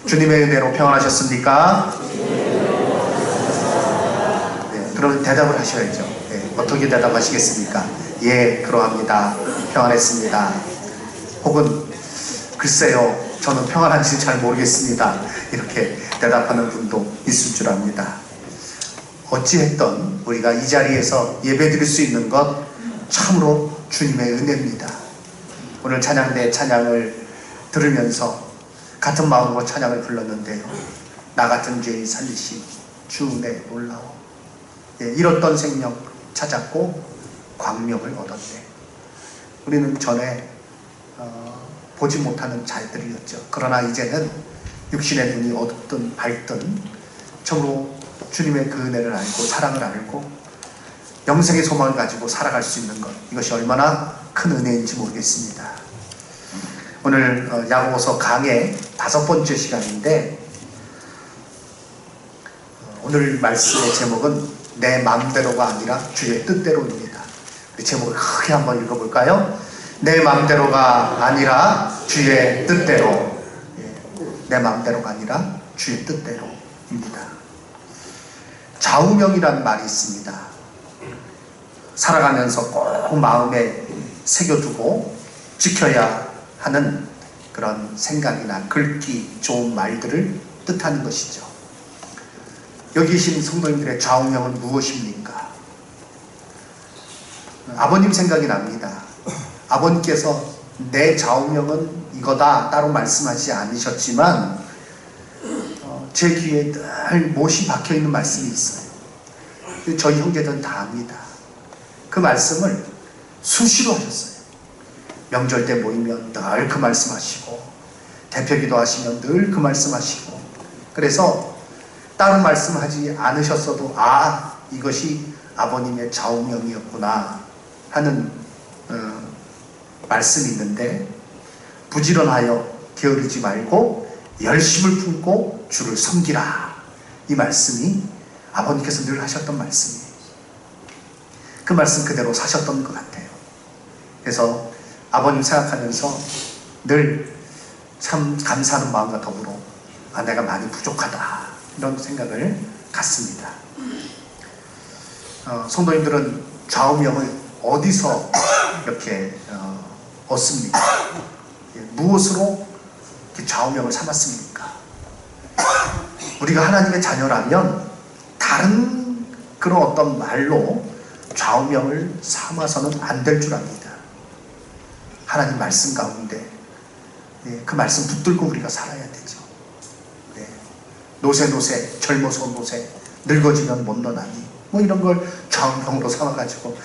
주님의 은혜로 평안하셨습니까? 네, 그럼 대답을 하셔야죠. 네, 어떻게 대답하시겠습니까? 예, 그러합니다. 평안했습니다. 혹은 글쎄요, 저는 평안한지 잘 모르겠습니다. 이렇게 대답하는 분도 있을 줄 압니다. 어찌했던 우리가 이 자리에서 예배드릴 수 있는 것 참으로 주님의 은혜입니다. 오늘 찬양대 찬양을 들으면서 같은 마음으로 찬양을 불렀는데요. 나 같은 죄인 살리시 주 은혜 놀라워. 예, 잃었던 생명 찾았고 광명을 얻었네. 우리는 전에 보지 못하는 자들이었죠. 그러나 이제는 육신의 눈이 어둡든 밝든 참으로 주님의 그 은혜를 알고 사랑을 알고 영생의 소망을 가지고 살아갈 수 있는 것, 이것이 얼마나 큰 은혜인지 모르겠습니다. 오늘 야고보서 강의 5번째 시간인데 오늘 말씀의 제목은 내 마음대로가 아니라 주의 뜻대로입니다. 우리 제목을 크게 한번 읽어볼까요? 내 마음대로가 아니라 주의 뜻대로. 내 마음대로가 아니라 주의 뜻대로입니다. 좌우명이라는 말이 있습니다. 살아가면서 꼭 마음에 새겨두고 지켜야 하는 그런 생각이나 글귀, 좋은 말들을 뜻하는 것이죠. 여기 계신 성도님들의 좌우명은 무엇입니까? 아버님 생각이 납니다. 아버님께서 내 좌우명은 이거다 따로 말씀하지 않으셨지만 제 귀에 늘 못이 박혀있는 말씀이 있어요. 저희 형제들은 다 압니다. 그 말씀을 수시로 하셨어요. 명절 때 모이면 늘 그 말씀하시고 대표기도 하시면 늘 그 말씀하시고, 그래서 다른 말씀하지 않으셨어도 이것이 아버님의 좌우명이었구나 하는 말씀이 있는데, 부지런하여 게으르지 말고 열심을 품고 주를 섬기라. 이 말씀이 아버님께서 늘 하셨던 말씀이에요. 그 말씀 그대로 사셨던 것 같아요. 그래서 아버님 생각하면서 늘 참 감사하는 마음과 더불어 내가 많이 부족하다 이런 생각을 갖습니다. 성도님들은 좌우명을 어디서 이렇게 얻습니까? 무엇으로 이렇게 좌우명을 삼았습니까? 우리가 하나님의 자녀라면 다른 그런 어떤 말로 좌우명을 삼아서는 안 될 줄 압니다. 하나님 말씀 가운데 그 말씀 붙들고 우리가 살아야 되죠. 노세 젊어서 노세 늙어지면 못 너나니 이런 걸 좌우명으로 삼아가지고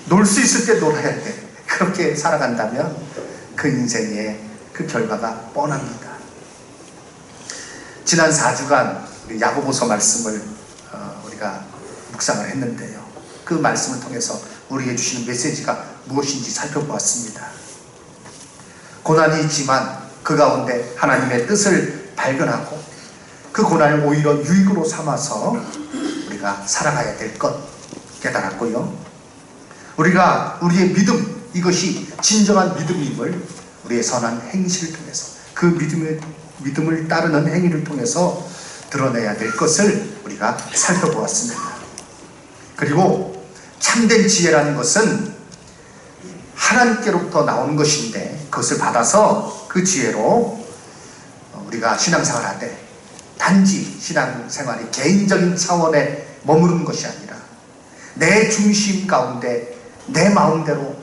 놀 수 있을 때 놀아야 돼, 그렇게 살아간다면 그 인생의 그 결과가 뻔합니다. 지난 4주간 우리 야고보서 말씀을 우리가 묵상을 했는데요. 그 말씀을 통해서 우리에게 주시는 메시지가 무엇인지 살펴보았습니다. 고난이 있지만 그 가운데 하나님의 뜻을 발견하고 그 고난을 오히려 유익으로 삼아서 우리가 살아가야 될 것 깨달았고요. 우리가 우리의 믿음, 이것이 진정한 믿음임을 우리의 선한 행실을 통해서 그 믿음을 따르는 행위를 통해서 드러내야 될 것을 우리가 살펴보았습니다. 그리고 참된 지혜라는 것은 하나님께로부터 나오는 것인데, 그것을 받아서 그 지혜로 우리가 신앙생활을 하되 단지 신앙생활이 개인적인 차원에 머무르는 것이 아니라 내 중심 가운데 내 마음대로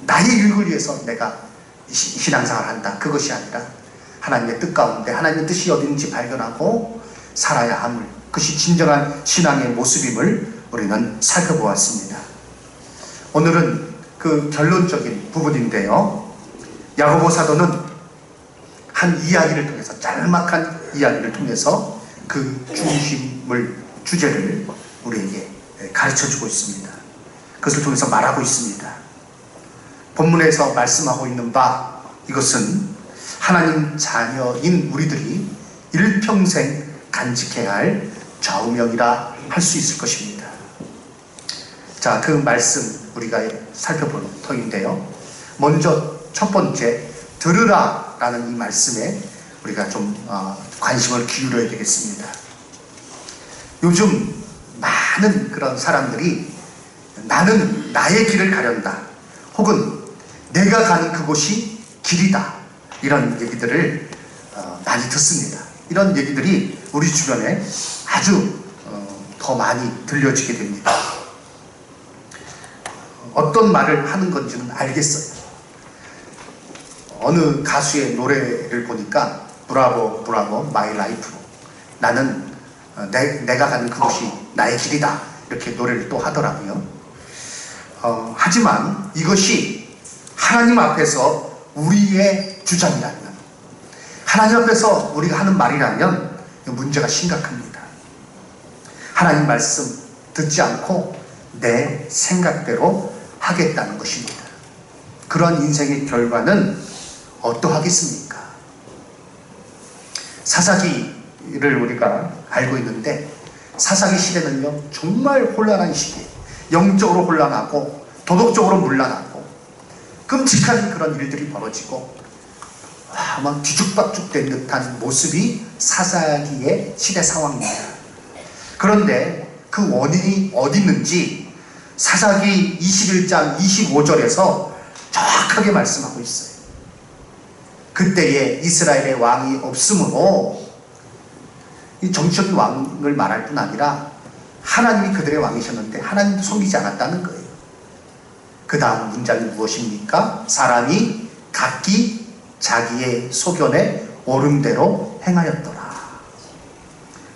나의 유익을 위해서 내가 신앙생활을 한다, 그것이 아니라 하나님의 뜻 가운데 하나님의 뜻이 어딘지 발견하고 살아야 함을, 그것이 진정한 신앙의 모습임을 우리는 살펴보았습니다. 오늘은 그 결론적인 부분인데요. 야고보 사도는 한 이야기를 통해서, 짤막한 이야기를 통해서 그 주제를 우리에게 가르쳐주고 있습니다. 그것을 통해서 말하고 있습니다. 본문에서 말씀하고 있는 바, 이것은 하나님 자녀인 우리들이 일평생 간직해야 할 좌우명이라 할 수 있을 것입니다. 자, 그 말씀 우리가 살펴볼 터인데요. 먼저 첫 번째, 들으라 라는 이 말씀에 우리가 좀 관심을 기울여야 되겠습니다. 요즘 많은 그런 사람들이 나는 나의 길을 가련다, 혹은 내가 가는 그곳이 길이다, 이런 얘기들을 많이 듣습니다. 이런 얘기들이 우리 주변에 아주 더 많이 들려지게 됩니다. 어떤 말을 하는 건지는 알겠어요. 어느 가수의 노래를 보니까 브라보 브라보 마이 라이프, 나는 내가 가는 그곳이 나의 길이다, 이렇게 노래를 또 하더라고요. 하지만 이것이 하나님 앞에서 우리의 주장이라면, 하나님 앞에서 우리가 하는 말이라면 문제가 심각합니다. 하나님 말씀 듣지 않고 내 생각대로 하겠다는 것입니다. 그런 인생의 결과는 어떠하겠습니까? 사사기를 우리가 알고 있는데, 사사기 시대는요 정말 혼란한 시기에 영적으로 혼란하고 도덕적으로 문란하고 끔찍한 그런 일들이 벌어지고 막 뒤죽박죽된 듯한 모습이 사사기의 시대 상황입니다. 그런데 그 원인이 어디 있는지 사사기 21장 25절에서 정확하게 말씀하고 있어요. 그때에 이스라엘의 왕이 없으므로, 이 정치적인 왕을 말할 뿐 아니라 하나님이 그들의 왕이셨는데 하나님도 섬기지 않았다는 거예요. 그 다음 문장이 무엇입니까? 사람이 각기 자기의 소견에 옳은 대로 행하였더라.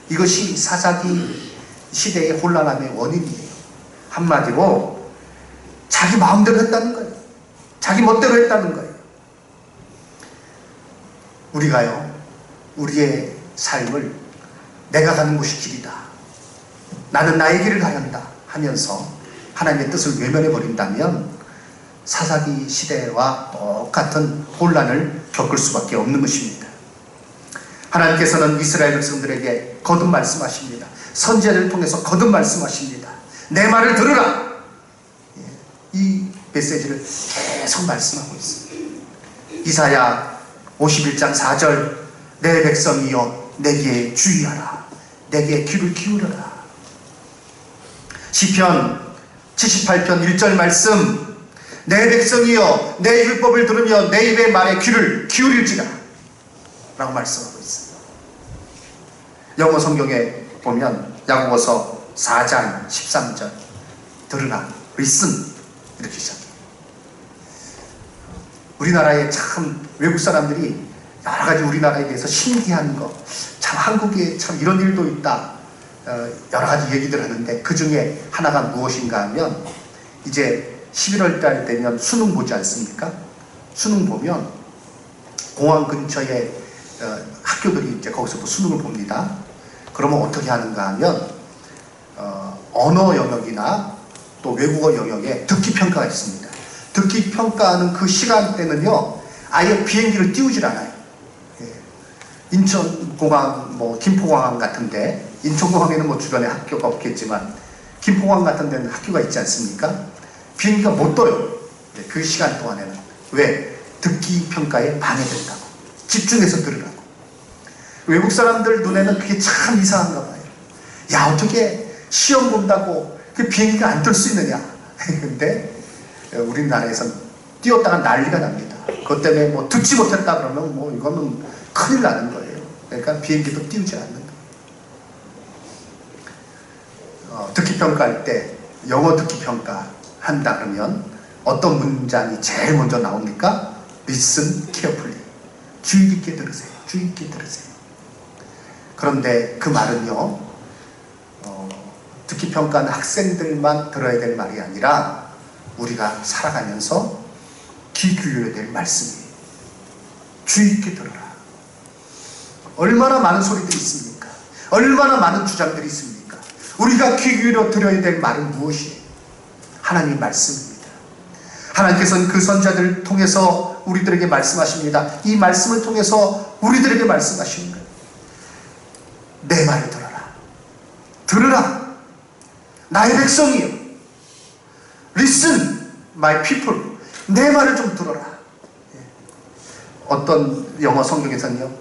이것이 사사기 시대의 혼란함의 원인이에요. 한마디로 자기 마음대로 했다는 거예요. 자기 멋대로 했다는 거예요. 우리가요, 우리의 삶을 내가 가는 곳이 길이다, 나는 나의 길을 가련다 하면서 하나님의 뜻을 외면해 버린다면 사사기 시대와 똑같은 혼란을 겪을 수밖에 없는 것입니다. 하나님께서는 이스라엘 백성들에게 거듭 말씀하십니다. 선지자를 통해서 거듭 말씀하십니다. 내 말을 들으라. 이 메시지를 계속 말씀하고 있습니다. 이사야 51장 4절, 내 백성이여 내게 주의하라, 내게 귀를 기울여라. 시편 78편 1절 말씀, 내 백성이여 내 율법을 들으며 내 입의 말에 귀를 기울일지라 라고 말씀하고 있습니다. 영어 성경에 보면 야고보서 4장 13절, 들으라, listen, 이렇게 시작해요. 우리나라에 참 외국 사람들이 여러 가지 우리나라에 대해서 신기한 거, 참 한국에 참 이런 일도 있다, 여러 가지 얘기들 하는데 그 중에 하나가 무엇인가 하면, 이제 11월 달 되면 수능 보지 않습니까? 수능 보면 공항 근처에 학교들이 이제 거기서 수능을 봅니다. 그러면 어떻게 하는가 하면 언어 영역이나 또 외국어 영역에 듣기 평가가 있습니다. 듣기 평가하는 그 시간대는요 아예 비행기를 띄우질 않아요. 인천공항, 뭐 김포공항 같은데, 인천공항에는 뭐 주변에 학교가 없겠지만 김포공항 같은 데는 학교가 있지 않습니까? 비행기가 못 떠요. 그 시간 동안에는. 왜? 듣기 평가에 방해된다고, 집중해서 들으라고. 외국 사람들 눈에는 그게 참 이상한가 봐요. 야, 어떻게 시험 본다고 그 비행기가 안 뜰 수 있느냐. 근데 우리나라에서는 뛰었다가 난리가 납니다. 그것 때문에 뭐 듣지 못했다 그러면 뭐 이거는 큰일 나는 거예요. 그러니까 비행기도 띄우지 않는 거예요. 듣기 평가할 때 영어 듣기 평가 한다 그러면 어떤 문장이 제일 먼저 나옵니까? Listen carefully. 주의 깊게 들으세요. 주의 깊게 들으세요. 그런데 그 말은요, 듣기 평가는 학생들만 들어야 될 말이 아니라 우리가 살아가면서 귀 기울여야 될 말씀이에요. 주의 깊게 들어라. 얼마나 많은 소리들이 있습니까? 얼마나 많은 주장들이 있습니까? 우리가 귀 기울여 들어야 될 말은 무엇이에요? 하나님 말씀입니다. 하나님께서는 그 선자들을 통해서 우리들에게 말씀하십니다. 이 말씀을 통해서 우리들에게 말씀하시는 거예요. 내 말을 들어라. 들으라. 나의 백성이요. Listen, my people. 내 말을 좀 들어라. 어떤 영어 성경에서는요,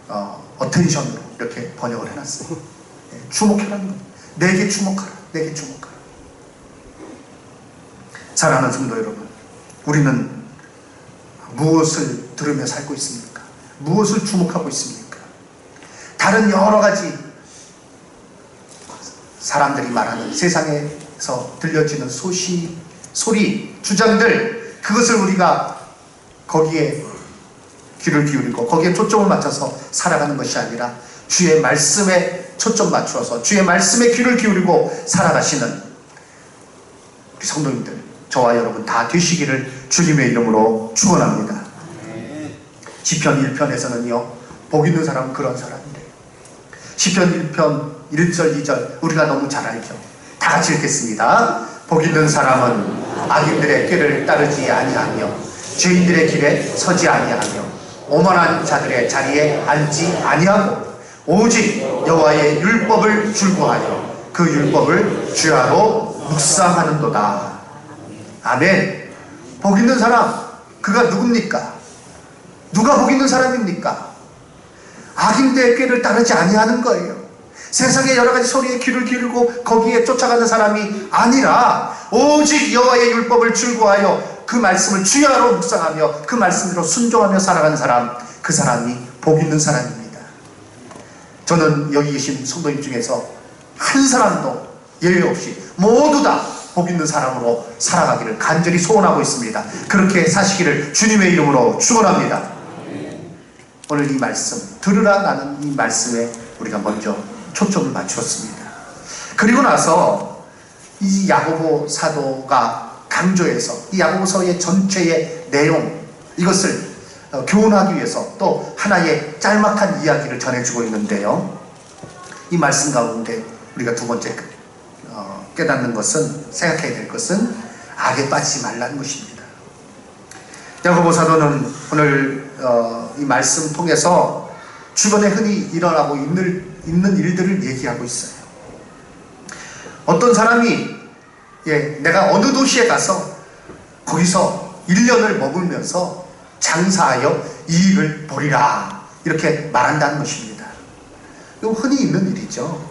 어텐션으로 이렇게 번역을 해놨어요. 예, 주목해라는 거예요. 내게 주목하라. 내게 주목하라. 사랑하는 성도 여러분, 우리는 무엇을 들으며 살고 있습니까? 무엇을 주목하고 있습니까? 다른 여러 가지 사람들이 말하는 세상에서 들려지는 소리, 주장들, 그것을 우리가 거기에 귀를 기울이고 거기에 초점을 맞춰서 살아가는 것이 아니라 주의 말씀에 초점 맞추어서 주의 말씀에 귀를 기울이고 살아가시는 우리 성도님들, 저와 여러분 다 되시기를 주님의 이름으로 축원합니다. 시편 1편에서는요, 복 있는 사람은 그런 사람이래요. 시편 1편 1절 2절 우리가 너무 잘 알죠. 다 같이 읽겠습니다. 복 있는 사람은 악인들의 꾀를 따르지 아니하며 죄인들의 길에 서지 아니하며 오만한 자들의 자리에 앉지 아니하고 오직 여호와의 율법을 줄구하여 그 율법을 주야로 묵상하는도다. 아멘. 복 있는 사람, 그가 누굽니까? 누가 복 있는 사람입니까? 악인들의 꾀를 따르지 아니하는 거예요. 세상의 여러 가지 소리에 귀를 기울이고 거기에 쫓아가는 사람이 아니라 오직 여호와의 율법을 줄구하여 그 말씀을 주야로 묵상하며 그 말씀대로 순종하며 살아가는 사람, 그 사람이 복 있는 사람입니다. 저는 여기 계신 성도님 중에서 한 사람도 예외 없이 모두 다 복 있는 사람으로 살아가기를 간절히 소원하고 있습니다. 그렇게 사시기를 주님의 이름으로 축원합니다. 오늘 이 말씀, 들으라 나는 이 말씀에 우리가 먼저 초점을 맞추었습니다. 그리고 나서 이 야고보 사도가 강조해서 이 야고보서의 전체의 내용, 이것을 교훈하기 위해서 또 하나의 짤막한 이야기를 전해주고 있는데요. 이 말씀 가운데 우리가 두 번째 깨닫는 것은, 생각해야 될 것은 악에 빠지지 말라는 것입니다. 야고보 사도는 오늘 이 말씀 통해서 주변에 흔히 일어나고 있는 일들을 얘기하고 있어요. 어떤 사람이 내가 어느 도시에 가서 거기서 1년을 머물면서 장사하여 이익을 보리라 이렇게 말한다는 것입니다. 이거 흔히 있는 일이죠.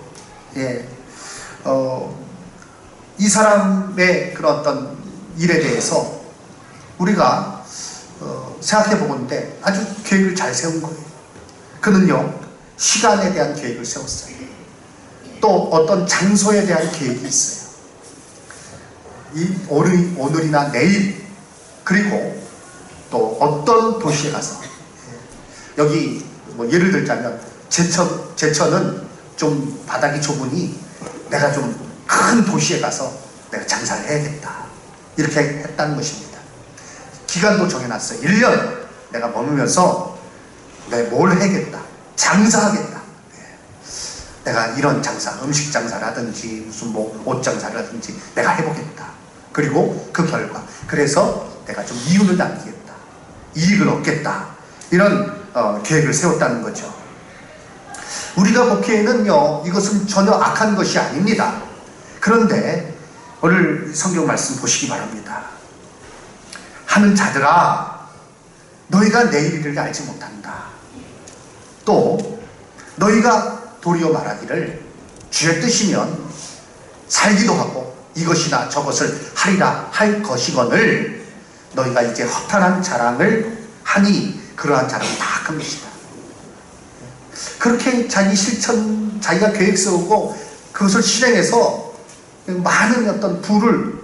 이 사람의 그런 어떤 일에 대해서 우리가 생각해 보건대 아주 계획을 잘 세운 거예요. 그는요, 시간에 대한 계획을 세웠어요. 또 어떤 장소에 대한 계획이 있어요. 오늘이나 내일, 그리고 또 어떤 도시에 가서, 여기 뭐 예를 들자면 제천은 좀 바닥이 좁으니 내가 좀 큰 도시에 가서 내가 장사를 해야겠다 이렇게 했다는 것입니다. 기간도 정해놨어요. 1년 내가 머물면서 내가 뭘 해야겠다, 장사하겠다. 내가 이런 장사, 음식 장사라든지 무슨 뭐 옷 장사라든지 내가 해보겠다. 그리고 그 결과, 그래서 내가 좀 이윤을 남기겠다, 이익을 얻겠다, 이런 계획을 세웠다는 거죠. 우리가 보기에는요, 이것은 전혀 악한 것이 아닙니다. 그런데 오늘 성경 말씀 보시기 바랍니다. 하는 자들아, 너희가 내일 일을 알지 못한다. 또 너희가 도리어 말하기를 주의 뜻이면 살기도 하고 이것이나 저것을 하리라 할 것이거늘 너희가 이제 허탄한 자랑을 하니 그러한 자랑은 다 악한 것이다. 그렇게 자기가 계획 세우고 그것을 실행해서 많은 어떤 부를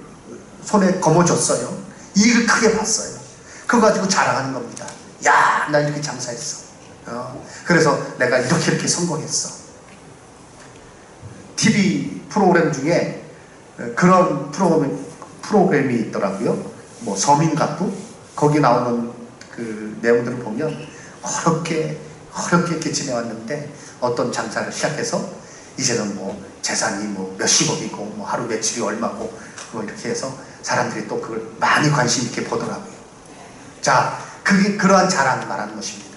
손에 거머쥐었어요. 이익을 크게 봤어요. 그거 가지고 자랑하는 겁니다. 야, 나 이렇게 장사했어. 그래서 내가 이렇게 성공했어. TV 프로그램 중에 그런 프로그램이 있더라고요. 뭐 서민가구, 거기 나오는 그 내용들을 보면 어렵게 이렇게 지내왔는데 어떤 장사를 시작해서 이제는 뭐 재산이 뭐 몇십억이고 뭐 하루 매출이 얼마고 뭐 이렇게 해서 사람들이 또 그걸 많이 관심 있게 보더라고요. 자, 그게 그러한 자랑을 말하는 것입니다.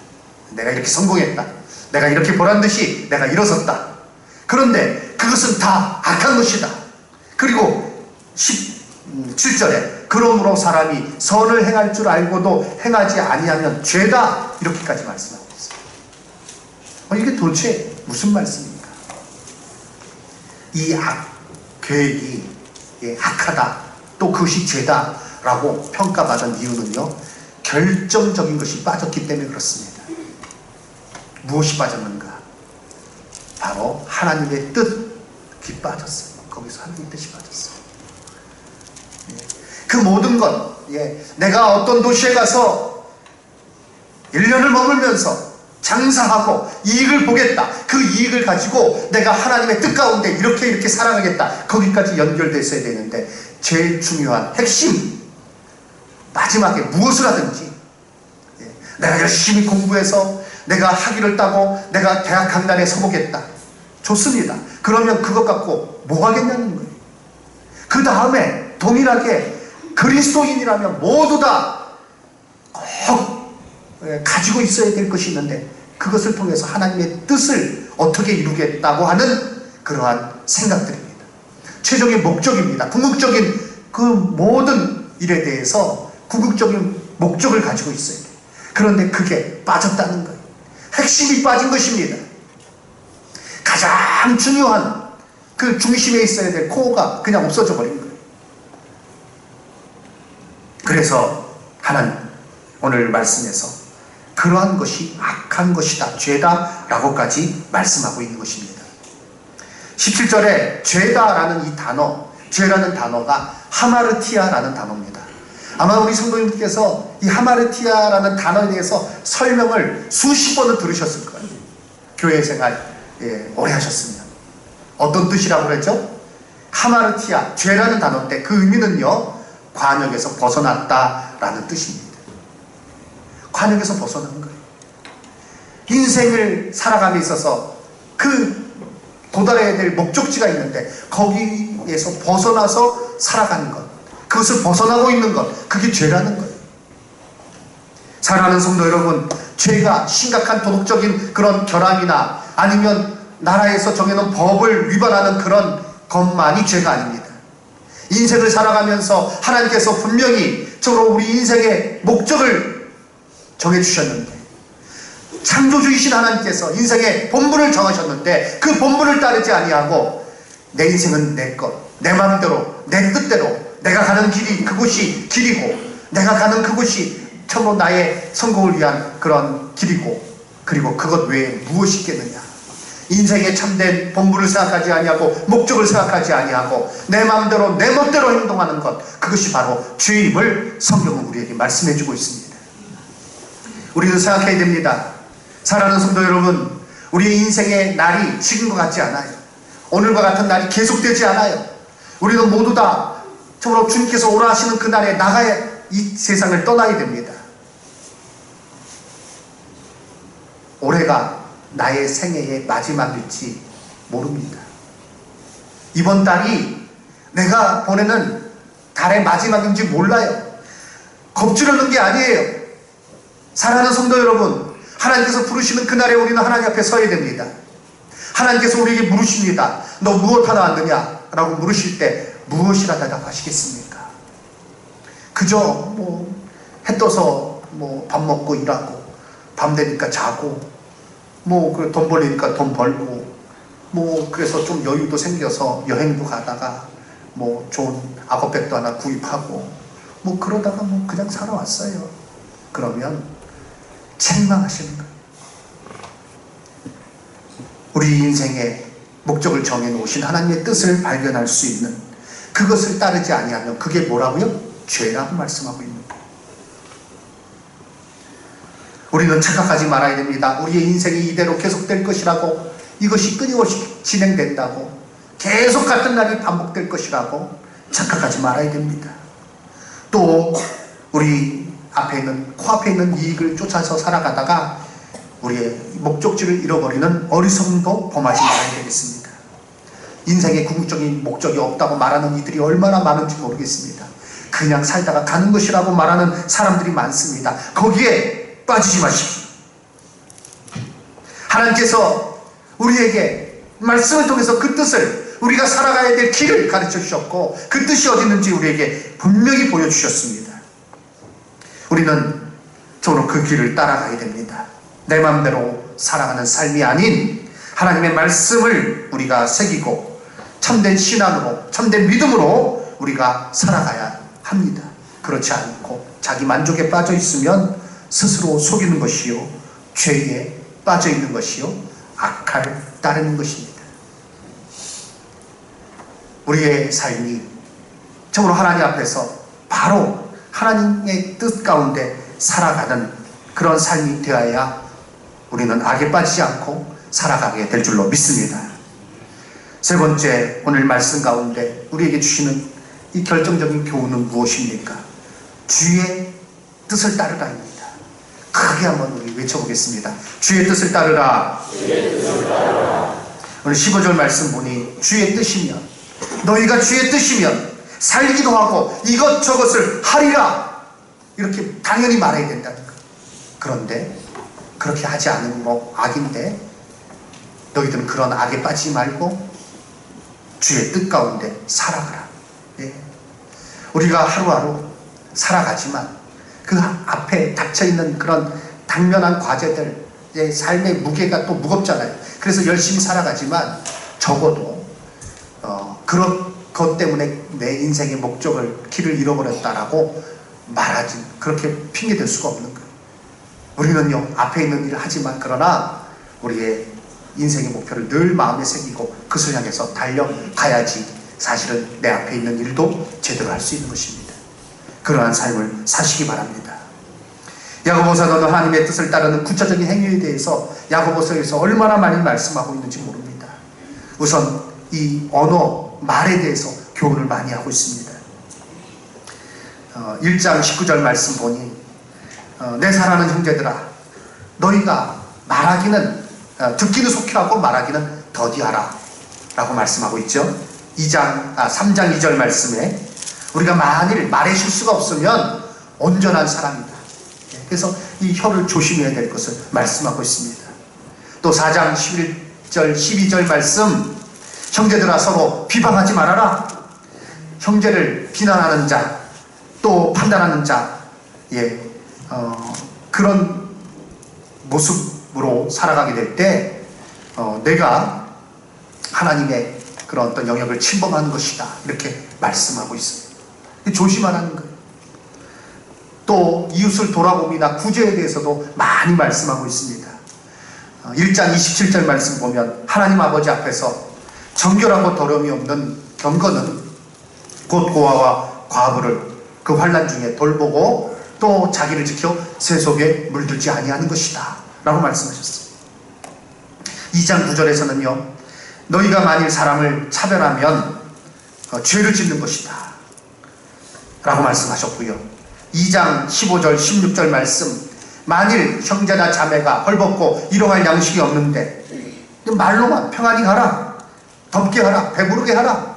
내가 이렇게 성공했다, 내가 이렇게 보란듯이 내가 일어섰다. 그런데 그것은 다 악한 것이다. 그리고 17절에 그러므로 사람이 선을 행할 줄 알고도 행하지 아니하면 죄다, 이렇게까지 말씀하고 있습니다. 이게 도대체 무슨 말씀입니까? 이 계획이 악하다, 또 그것이 죄다라고 평가받은 이유는요, 결정적인 것이 빠졌기 때문에 그렇습니다. 무엇이 빠졌는가? 바로 하나님의 뜻이 빠졌어요. 거기서 하나님의 뜻이 빠졌어요. 그 모든 것, 내가 어떤 도시에 가서 1년을 머물면서 장사하고 이익을 보겠다, 그 이익을 가지고 내가 하나님의 뜻 가운데 이렇게 살아가겠다, 거기까지 연결되어 있어야 되는데, 제일 중요한 핵심, 마지막에 무엇을 하든지 내가 열심히 공부해서 내가 학위를 따고 내가 대학 강단에 서보겠다, 좋습니다. 그러면 그것 갖고 뭐 하겠냐는 거예요. 그 다음에 동일하게 그리스도인이라면 모두 다 꼭 가지고 있어야 될 것이 있는데, 그것을 통해서 하나님의 뜻을 어떻게 이루겠다고 하는 그러한 생각들입니다. 최종의 목적입니다. 궁극적인 그 모든 일에 대해서 궁극적인 목적을 가지고 있어야 돼요. 그런데 그게 빠졌다는 거예요. 핵심이 빠진 것입니다. 가장 중요한 그 중심에 있어야 될 코어가 그냥 없어져 버린 거예요. 그래서 하나님 오늘 말씀에서 그러한 것이 악한 것이다, 죄다 라고까지 말씀하고 있는 것입니다. 17절에 죄다라는 이 단어, 죄라는 단어가 하마르티아라는 단어입니다. 아마 우리 성도님들께서 이 하마르티아라는 단어에 대해서 설명을 수십 번을 들으셨을 거예요. 교회 생활 오래 하셨으면. 어떤 뜻이라고 그랬죠? 하마르티아, 죄라는 단어인데 그 의미는요, 관역에서 벗어났다라는 뜻입니다. 관역에서 벗어난 거예요. 인생을 살아감에 있어서 그 도달해야 될 목적지가 있는데 거기에서 벗어나서 살아가는 것, 그것을 벗어나고 있는 것, 그게 죄라는 거예요. 사랑하는 성도 여러분, 죄가 심각한 도덕적인 그런 결함이나 아니면 나라에서 정해놓은 법을 위반하는 그런 것만이 죄가 아닙니다. 인생을 살아가면서 하나님께서 분명히 우리 인생의 목적을 정해주셨는데, 창조주이신 하나님께서 인생의 본분을 정하셨는데 그 본분을 따르지 아니하고 내 인생은 내 것, 내 마음대로, 내 뜻대로 내가 가는 길이 그곳이 길이고 내가 가는 그곳이 참으로 나의 성공을 위한 그런 길이고, 그리고 그것 외에 무엇이 있겠느냐. 인생의 참된 본분을 생각하지 아니하고 목적을 생각하지 아니하고 내 마음대로 내 멋대로 행동하는 것, 그것이 바로 죄임을 성경은 우리에게 말씀해 주고 있습니다. 우리는 생각해야 됩니다. 사랑하는 성도 여러분, 우리의 인생의 날이 지금과 같지 않아요. 오늘과 같은 날이 계속되지 않아요. 우리는 모두 다 참으로 주님께서 오라 하시는 그 날에 나가야 이 세상을 떠나야 됩니다. 올해가 나의 생애의 마지막일지 모릅니다. 이번 달이 내가 보내는 달의 마지막인지 몰라요. 겁주려는 게 아니에요. 사랑하는 성도 여러분, 하나님께서 부르시는 그날에 우리는 하나님 앞에 서야 됩니다. 하나님께서 우리에게 물으십니다. 너 무엇 하나 왔느냐? 라고 물으실 때 무엇이라 대답하시겠습니까? 그저 해 떠서 밥 먹고 일하고 밤 되니까 자고 돈 벌리니까 돈 벌고 그래서 좀 여유도 생겨서 여행도 가다가 좋은 악어백도 하나 구입하고 그러다가 그냥 살아왔어요. 그러면 책망하시는 거예요. 우리 인생의 목적을 정해놓으신 하나님의 뜻을 발견할 수 있는, 그것을 따르지 아니하면 그게 뭐라고요? 죄라고 말씀하고 있는 거예요. 우리는 착각하지 말아야 됩니다. 우리의 인생이 이대로 계속될 것이라고, 이것이 끊임없이 진행된다고, 계속 같은 날이 반복될 것이라고 착각하지 말아야 됩니다. 또 우리 코앞에 있는 이익을 쫓아서 살아가다가 우리의 목적지를 잃어버리는 어리석음도 범하지 말아야 되겠습니다. 인생의 궁극적인 목적이 없다고 말하는 이들이 얼마나 많은지 모르겠습니다. 그냥 살다가 가는 것이라고 말하는 사람들이 많습니다. 거기에 빠지지 마십시오. 하나님께서 우리에게 말씀을 통해서 그 뜻을, 우리가 살아가야 될 길을 가르쳐 주셨고 그 뜻이 어디 있는지 우리에게 분명히 보여주셨습니다. 우리는 저로 그 길을 따라가야 됩니다. 내 마음대로 살아가는 삶이 아닌 하나님의 말씀을 우리가 새기고 참된 신앙으로, 참된 믿음으로 우리가 살아가야 합니다. 그렇지 않고 자기 만족에 빠져 있으면 스스로 속이는 것이요, 죄에 빠져 있는 것이요, 악할 따르는 것입니다. 우리의 삶이 참으로 하나님 앞에서 바로 하나님의 뜻 가운데 살아가는 그런 삶이 되어야 우리는 악에 빠지지 않고 살아가게 될 줄로 믿습니다. 세 번째, 오늘 말씀 가운데 우리에게 주시는 이 결정적인 교훈은 무엇입니까? 주의 뜻을 따르라입니다. 크게 한번 우리 외쳐보겠습니다. 주의 뜻을 따르라. 주의 뜻을 따르라. 오늘 15절 말씀 보니 주의 뜻이면, 너희가 주의 뜻이면 살기도 하고 이것저것을 하리라, 이렇게 당연히 말해야 된다는 거예요. 그런데 그렇게 하지 않으면 악인데, 너희들은 그런 악에 빠지지 말고 주의 뜻 가운데 살아가라. 예. 우리가 하루하루 살아가지만 그 앞에 닥쳐있는 그런 당면한 과제들의 삶의 무게가 또 무겁잖아요. 그래서 열심히 살아가지만 적어도 그런 것 때문에 내 인생의 목적을, 길을 잃어버렸다라고 말하지, 그렇게 핑계댈 수가 없는 거예요. 우리는요, 앞에 있는 일을 하지만 그러나 우리의 인생의 목표를 늘 마음에 새기고 그것을 향해서 달려가야지 사실은 내 앞에 있는 일도 제대로 할 수 있는 것입니다. 그러한 삶을 사시기 바랍니다. 야고보서는 하나님의 뜻을 따르는 구체적인 행위에 대해서 야고보서에서 얼마나 많이 말씀하고 있는지 모릅니다. 우선 이 언어, 말에 대해서 교훈을 많이 하고 있습니다. 1장 19절 말씀 보니 내 사랑하는 형제들아, 너희가 말하기는 듣기는 속히하고 말하기는 더디하라 라고 말씀하고 있죠. 3장 2절 말씀에 우리가 만일 말에 실수가 없으면 온전한 사람이다. 그래서 이 혀를 조심해야 될 것을 말씀하고 있습니다. 또 4장 11절 12절 말씀, 형제들아 서로 비방하지 말아라. 형제를 비난하는 자, 또 판단하는 자, 그런 모습으로 살아가게 될 때 내가 하나님의 그런 어떤 영역을 침범하는 것이다, 이렇게 말씀하고 있습니다. 조심하라는 거예요. 또 이웃을 돌아봄이나 구제에 대해서도 많이 말씀하고 있습니다. 1장 27절 말씀 보면 하나님 아버지 앞에서 정결하고 더러움이 없는 경건은 곧 고아와 과부를 그 환난 중에 돌보고 또 자기를 지켜 세속에 물들지 아니하는 것이다 라고 말씀하셨어요. 2장 9절에서는요, 너희가 만일 사람을 차별하면 죄를 짓는 것이다 라고 말씀하셨고요. 2장 15절 16절 말씀, 만일 형제나 자매가 헐벗고 일용할 양식이 없는데 말로만 평안히 하라, 덥게 하라, 배부르게 하라,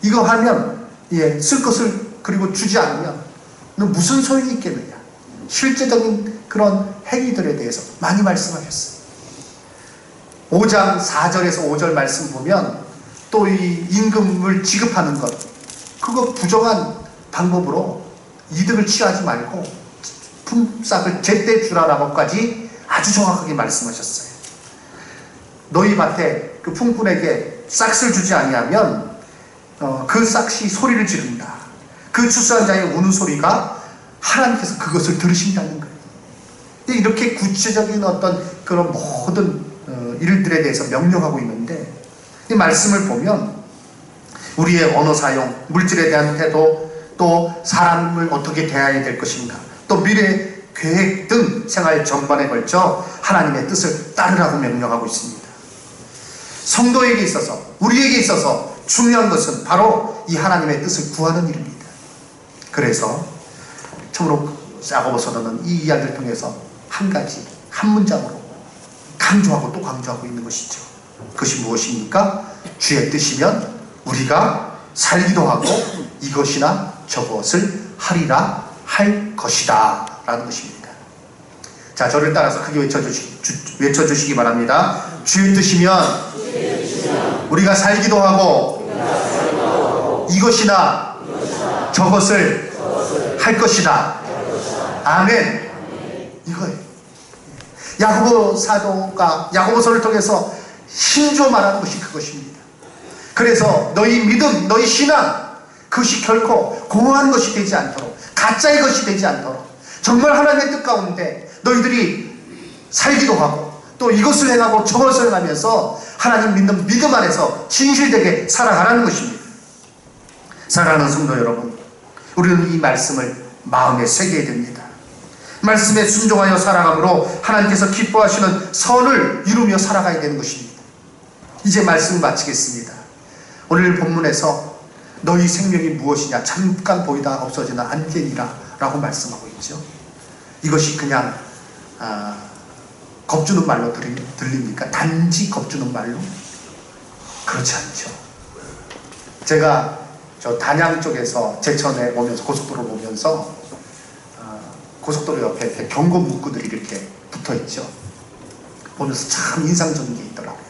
이거 하면 쓸 것을 그리고 주지 않으면 무슨 소용이 있겠느냐, 실제적인 그런 행위들에 대해서 많이 말씀하셨어요. 5장 4절에서 5절 말씀 보면 또 이 임금을 지급하는 것, 그거 부정한 방법으로 이득을 취하지 말고 품삯을 제때 주라라고까지 아주 정확하게 말씀하셨어요. 너희 밭에 그 품꾼에게 싹을 주지 아니하면 그 싹이 소리를 지른다. 그 추수한 자의 우는 소리가 하나님께서 그것을 들으신다는 거예요. 이렇게 구체적인 어떤 그런 모든 일들에 대해서 명령하고 있는데, 이 말씀을 보면 우리의 언어 사용, 물질에 대한 태도, 또 사람을 어떻게 대해야 될 것인가, 또 미래 계획 등 생활 전반에 걸쳐 하나님의 뜻을 따르라고 명령하고 있습니다. 성도에게 있어서, 우리에게 있어서 중요한 것은 바로 이 하나님의 뜻을 구하는 일입니다. 그래서 참으로 야고보서는 이 이야기를 통해서 한 가지, 한 문장으로 강조하고 또 강조하고 있는 것이죠. 그것이 무엇입니까? 주의 뜻이면 우리가 살기도 하고 이것이나 저것을 하리라 할 것이다 라는 것입니다. 자, 저를 따라서 크게 외쳐주시기 바랍니다. 주의 뜻이면 우리가 살기도 하고 이것이나 저것을 할 것이다. 아멘. 이거예요. 야고보 사도가 야고보서를 통해서 힘줘 말하는 것이 그것입니다. 그래서 너희 믿음, 너희 신앙, 그것이 결코 공허한 것이 되지 않도록, 가짜의 것이 되지 않도록, 정말 하나님의 뜻 가운데 너희들이 살기도 하고 또 이것을 행하고 저것을 행하면서 하나님 믿는 믿음 안에서 진실되게 살아가라는 것입니다. 사랑하는 성도 여러분, 우리는 이 말씀을 마음에 새겨야 됩니다. 말씀에 순종하여 살아감으로 하나님께서 기뻐하시는 선을 이루며 살아가야 되는 것입니다. 이제 말씀을 마치겠습니다. 오늘 본문에서 너희 생명이 무엇이냐, 잠깐 보이다 없어지는 안개니라 라고 말씀하고 있죠. 이것이 그냥 겁주는 말로 들립니까? 단지 겁주는 말로? 그렇지 않죠. 제가 저 단양 쪽에서 제천에 오면서, 고속도로 보면서 고속도로 옆에 이렇게 경고 문구들이 이렇게 붙어 있죠. 보면서 참 인상적인 게 있더라고요.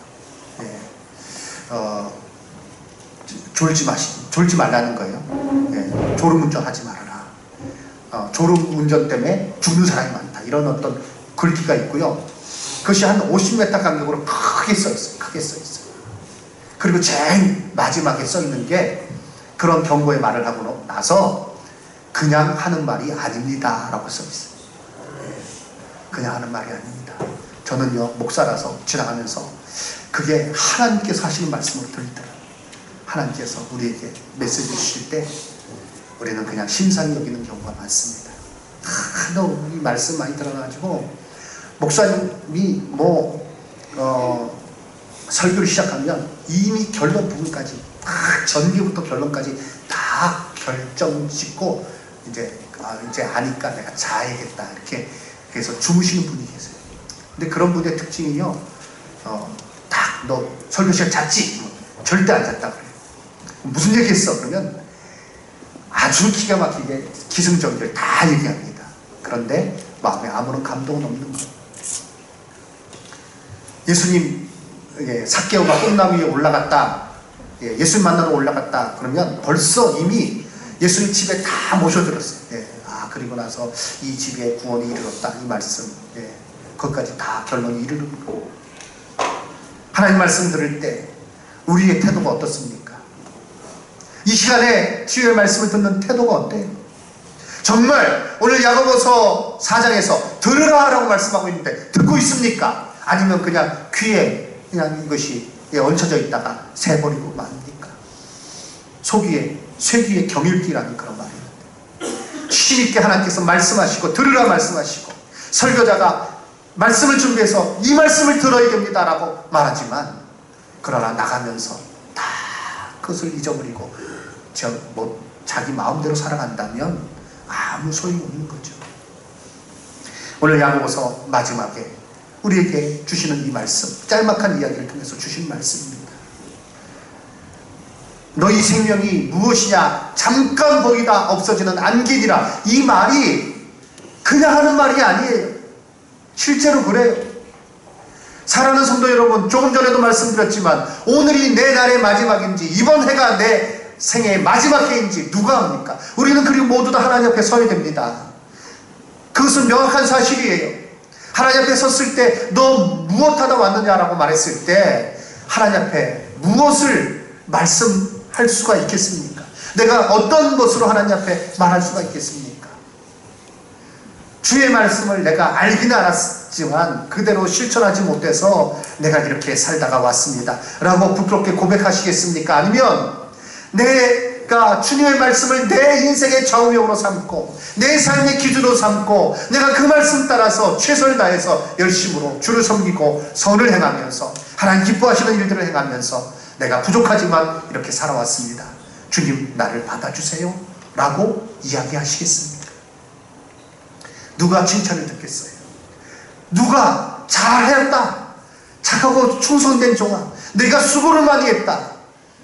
예. 졸지 말라는 거예요. 예. 졸음운전 하지 말아라. 졸음운전 때문에 죽는 사람이 많다. 이런 어떤 글귀가 있고요. 그것이 한 50m 간격으로 크게 써 있어요. 크게 써 있어요. 그리고 제일 마지막에 써 있는 게 그런 경고의 말을 하고 나서 그냥 하는 말이 아닙니다 라고 써 있어요. 그냥 하는 말이 아닙니다. 저는요, 목사라서 지나가면서 그게 하나님께서 하시는 말씀으로 들리더라고요. 하나님께서 우리에게 메시지 주실 때 우리는 그냥 심상히 여기는 경우가 많습니다. 너무 이 말씀 많이 들어가지고 목사님이 설교를 시작하면 이미 결론 부분까지 전개부터 결론까지 다 결정 짓고 이제 아니까 내가 자야겠다 이렇게 그래서 주무시는 분이 계세요. 근데 그런 분의 특징이요, 딱 너 설교 시간 잤지? 절대 안 잤다 그래요. 무슨 얘기 했어? 그러면 아주 기가 막히게 기승전결 다 얘기합니다. 그런데 마음에 아무런 감동은 없는 거예요. 예수님, 삭개오가 꿈나무 위에 올라갔다, 예수님 만나러 올라갔다 그러면 벌써 이미 예수님 집에 다 모셔들었어요. 그리고 나서 이 집에 구원이 이르렀다, 이 말씀, 그것까지 다 결론이 이르는 거고. 하나님 말씀 들을 때 우리의 태도가 어떻습니까? 이 시간에 주의 말씀을 듣는 태도가 어때요? 정말 오늘 야고보서 4장에서 들으라 라고 말씀하고 있는데 듣고 있습니까? 아니면 그냥 귀에 그냥 이것이 얹혀져 있다가 새버리고 맙니까? 쇠귀에 경읽기라는 그런 말이 있는데, 주님께 하나님께서 말씀하시고 들으라 말씀하시고, 설교자가 말씀을 준비해서 이 말씀을 들어야 됩니다 라고 말하지만, 그러나 나가면서 다 그것을 잊어버리고 자기 마음대로 살아간다면 아무 소용이 없는 거죠. 오늘 야고보서 마지막에 우리에게 주시는 이 말씀, 짤막한 이야기를 통해서 주신 말씀입니다. 너희 생명이 무엇이냐, 잠깐 보이다 없어지는 안개니라. 이 말이 그냥 하는 말이 아니에요. 실제로 그래요. 사랑하는 성도 여러분, 조금 전에도 말씀드렸지만 오늘이 내 날의 마지막인지 이번 해가 내 생애의 마지막 해인지 누가 압니까? 우리는 그리고 모두 다 하나님 앞에 서야 됩니다. 그것은 명확한 사실이에요. 하나님 앞에 섰을 때 너 무엇하다 왔느냐라고 말했을 때 하나님 앞에 무엇을 말씀할 수가 있겠습니까? 내가 어떤 것으로 하나님 앞에 말할 수가 있겠습니까? 주의 말씀을 내가 알기는 알았지만 그대로 실천하지 못해서 내가 이렇게 살다가 왔습니다 라고 부끄럽게 고백하시겠습니까? 아니면 내가 주님의 말씀을 내 인생의 좌우명으로 삼고 내 삶의 기준으로 삼고 내가 그 말씀 따라서 최선을 다해서 열심으로 주를 섬기고 선을 행하면서 하나님 기뻐하시는 일들을 행하면서 내가 부족하지만 이렇게 살아왔습니다, 주님 나를 받아주세요 라고 이야기하시겠습니까? 누가 칭찬을 듣겠어요? 누가 잘했다, 착하고 충성된 종아, 네가 수고를 많이 했다,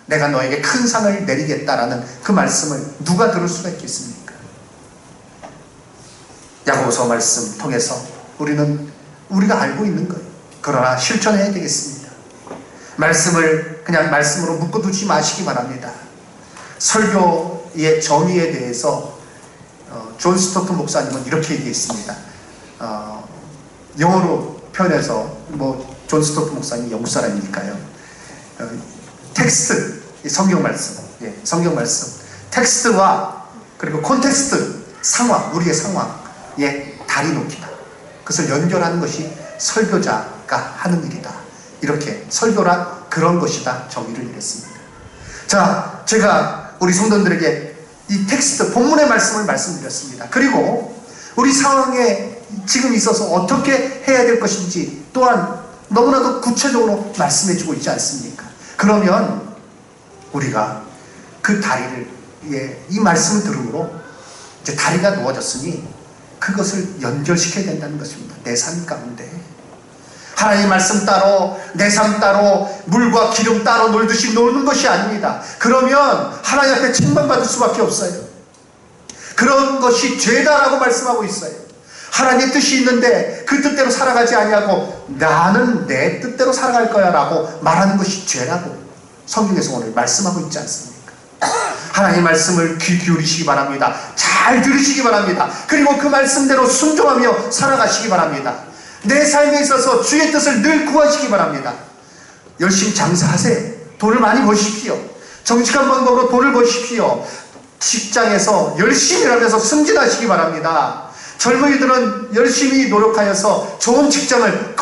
내가 너에게 큰 상을 내리겠다라는 그 말씀을 누가 들을 수가 있겠습니까? 야고보서 말씀 통해서 우리가 알고 있는 거예요. 그러나 실천해야 되겠습니다. 말씀을 그냥 말씀으로 묶어두지 마시기 바랍니다. 설교의 정의에 대해서 존 스토트 목사님은 이렇게 얘기했습니다. 영어로 표현해서 존 스토트 목사님 영국 사람이니까요. 텍스트, 성경 말씀, 성경 말씀, 텍스트와 그리고 콘텍스트, 상황, 우리의 상황에 다리 놓기다. 그것을 연결하는 것이 설교자가 하는 일이다. 이렇게 설교란 그런 것이다 정의를 내렸습니다. 자, 제가 우리 성도들에게 이 텍스트, 본문의 말씀을 말씀드렸습니다. 그리고 우리 상황에 지금 있어서 어떻게 해야 될 것인지 또한 너무나도 구체적으로 말씀해주고 있지 않습니까? 그러면 우리가 그 다리를, 이 말씀을 들음으로 이제 다리가 놓아졌으니 그것을 연결시켜야 된다는 것입니다. 내 삶 가운데 하나님의 말씀 따로, 내 삶 따로, 물과 기름 따로 놀듯이 노는 것이 아닙니다. 그러면 하나님 앞에 책망받을 수밖에 없어요. 그런 것이 죄다라고 말씀하고 있어요. 하나님의 뜻이 있는데 그 뜻대로 살아가지 아니하고 나는 내 뜻대로 살아갈 거야 라고 말하는 것이 죄라고 성경에서 오늘 말씀하고 있지 않습니까? 하나님의 말씀을 귀 기울이시기 바랍니다. 잘 들으시기 바랍니다. 그리고 그 말씀대로 순종하며 살아가시기 바랍니다. 내 삶에 있어서 주의 뜻을 늘 구하시기 바랍니다. 열심히 장사하세요. 돈을 많이 버십시오. 정직한 방법으로 돈을 버십시오. 직장에서 열심히 일하면서 승진하시기 바랍니다. 젊은이들은 열심히 노력하여서 좋은 직장을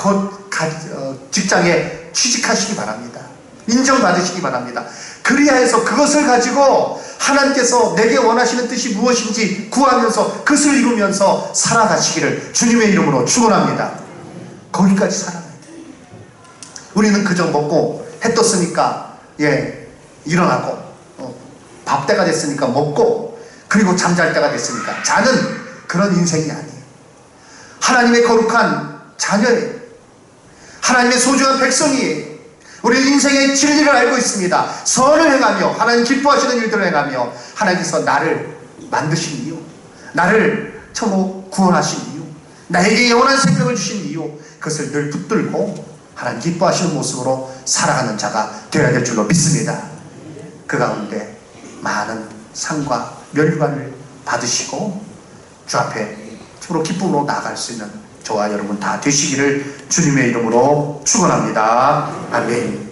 직장에 취직하시기 바랍니다. 인정받으시기 바랍니다. 그리야 해서 그것을 가지고 하나님께서 내게 원하시는 뜻이 무엇인지 구하면서 그것을 이루면서 살아가시기를 주님의 이름으로 축원합니다. 거기까지 살아가야 돼. 우리는 그저 먹고 해 떴으니까 일어나고 밥때가 됐으니까 먹고 그리고 잠잘 때가 됐으니까 자는 그런 인생이 아니에요. 하나님의 거룩한 자녀예요. 하나님의 소중한 백성이에요. 우리 인생의 진리를 알고 있습니다. 선을 행하며 하나님 기뻐하시는 일들을 행하며 하나님께서 나를 만드신 이유, 나를 처음 구원하신 이유, 나에게 영원한 생명을 주신 이유, 그것을 늘 붙들고 하나님 기뻐하시는 모습으로 살아가는 자가 되어야 될 줄로 믿습니다. 그 가운데 많은 상과 멸관을 받으시고 주 앞에 참으로 기쁨으로 나아갈 수 있는 저와 여러분 다 되시기를 주님의 이름으로 축원합니다. 아멘.